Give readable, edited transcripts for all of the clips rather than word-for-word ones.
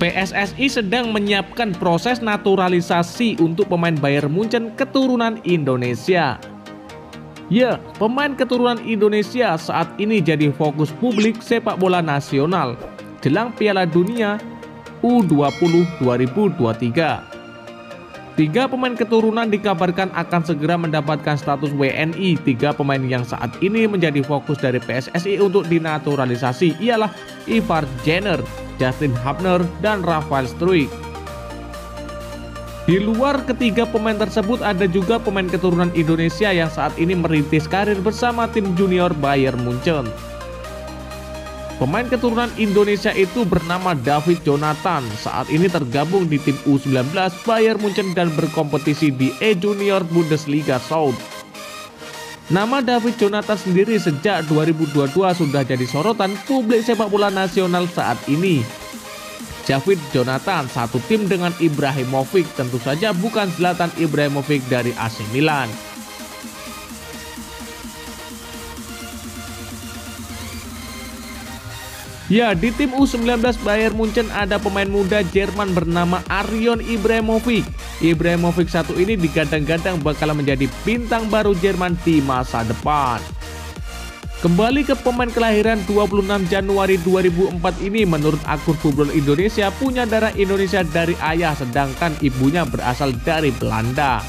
PSSI sedang menyiapkan proses naturalisasi untuk pemain Bayern Munchen keturunan Indonesia. Ya, pemain keturunan Indonesia saat ini jadi fokus publik sepak bola nasional jelang Piala Dunia U20 2023. 3 pemain keturunan dikabarkan akan segera mendapatkan status WNI. 3 pemain yang saat ini menjadi fokus dari PSSI untuk dinaturalisasi ialah Ivar Jenner, Justin Hubner, dan Rafael Struijk. Di luar ketiga pemain tersebut ada juga pemain keturunan Indonesia yang saat ini merintis karir bersama tim junior Bayern Munchen. Pemain keturunan Indonesia itu bernama David Jonathan, saat ini tergabung di tim U19 Bayern Munchen dan berkompetisi di E-Junior Bundesliga South. Nama David Jonathan sendiri sejak 2022 sudah jadi sorotan publik sepak bola nasional saat ini. David Jonathan satu tim dengan Ibrahimovic, tentu saja bukan Zlatan Ibrahimovic dari AC Milan. Ya, di tim U19 Bayern Munchen ada pemain muda Jerman bernama Arjen Ibrahimovic. Ibrahimovic satu ini digadang-gadang bakal menjadi bintang baru Jerman di masa depan. Kembali ke pemain kelahiran 26 Januari 2004 ini, menurut akun Football Indonesia punya darah Indonesia dari ayah sedangkan ibunya berasal dari Belanda.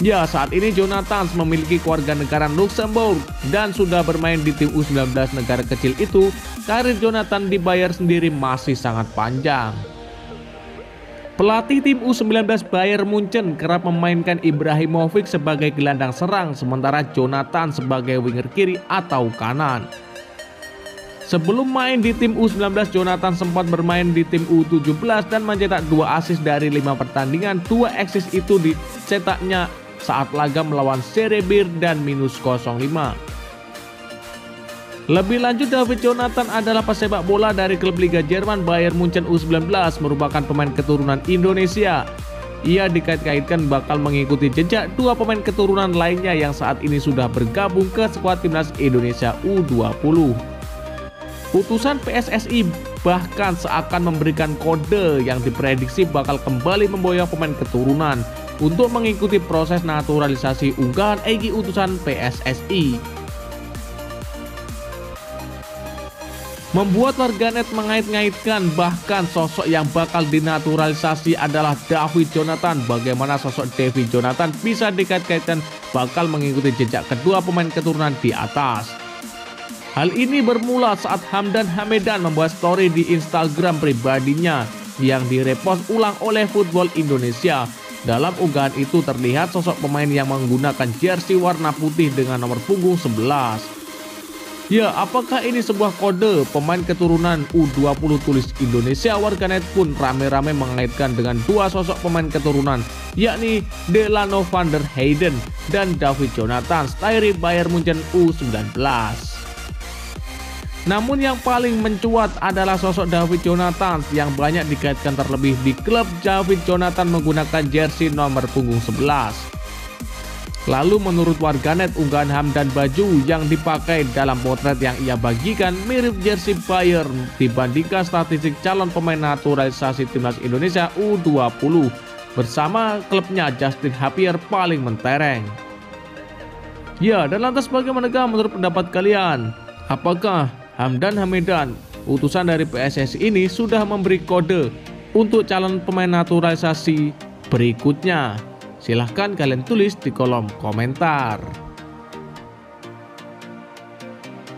Ya, saat ini Jonathan memiliki kewarganegaraan Luxembourg dan sudah bermain di tim U19 negara kecil itu. Karir Jonathan di Bayern sendiri masih sangat panjang. Pelatih tim U19 Bayern Munchen kerap memainkan Ibrahimovic sebagai gelandang serang, sementara Jonathan sebagai winger kiri atau kanan. Sebelum main di tim U19, Jonathan sempat bermain di tim U17 dan mencetak 2 assist dari 5 pertandingan. 2 assist itu dicetaknya saat laga melawan Serebir dan -05. Lebih lanjut, David Jonathan adalah pesepak bola dari klub Liga Jerman Bayern Munchen U19, merupakan pemain keturunan Indonesia. Ia dikait-kaitkan bakal mengikuti jejak 2 pemain keturunan lainnya yang saat ini sudah bergabung ke skuad timnas Indonesia U20. Putusan PSSI bahkan seakan memberikan kode yang diprediksi bakal kembali memboyong pemain keturunan untuk mengikuti proses naturalisasi unggahan Egy utusan PSSI. Membuat warganet mengait-ngaitkan bahkan sosok yang bakal dinaturalisasi adalah David Jonathan. Bagaimana sosok David Jonathan bisa dikait-kaitkan bakal mengikuti jejak kedua pemain keturunan di atas. Hal ini bermula saat Hamdan Hamedan membuat story di Instagram pribadinya yang direpost ulang oleh Football Indonesia. Dalam unggahan itu terlihat sosok pemain yang menggunakan jersey warna putih dengan nomor punggung 11. Ya, apakah ini sebuah kode pemain keturunan U20 tulis Indonesia? Warganet pun rame-rame mengaitkan dengan 2 sosok pemain keturunan, yakni Delano van der Heyden dan David Jonathan dari Bayern Munchen U19. Namun yang paling mencuat adalah sosok David Jonathan yang banyak dikaitkan terlebih di klub David Jonathan menggunakan jersey nomor punggung 11. Lalu menurut warganet, unggahan Hamdan baju yang dipakai dalam potret yang ia bagikan mirip jersey Bayern dibandingkan statistik calon pemain naturalisasi timnas Indonesia U20 bersama klubnya Justin Hubner paling mentereng. Ya, dan lantas bagaimanakah menurut pendapat kalian? Apakah Hamdan Hamedan, utusan dari PSSI ini sudah memberi kode untuk calon pemain naturalisasi berikutnya? Silahkan kalian tulis di kolom komentar.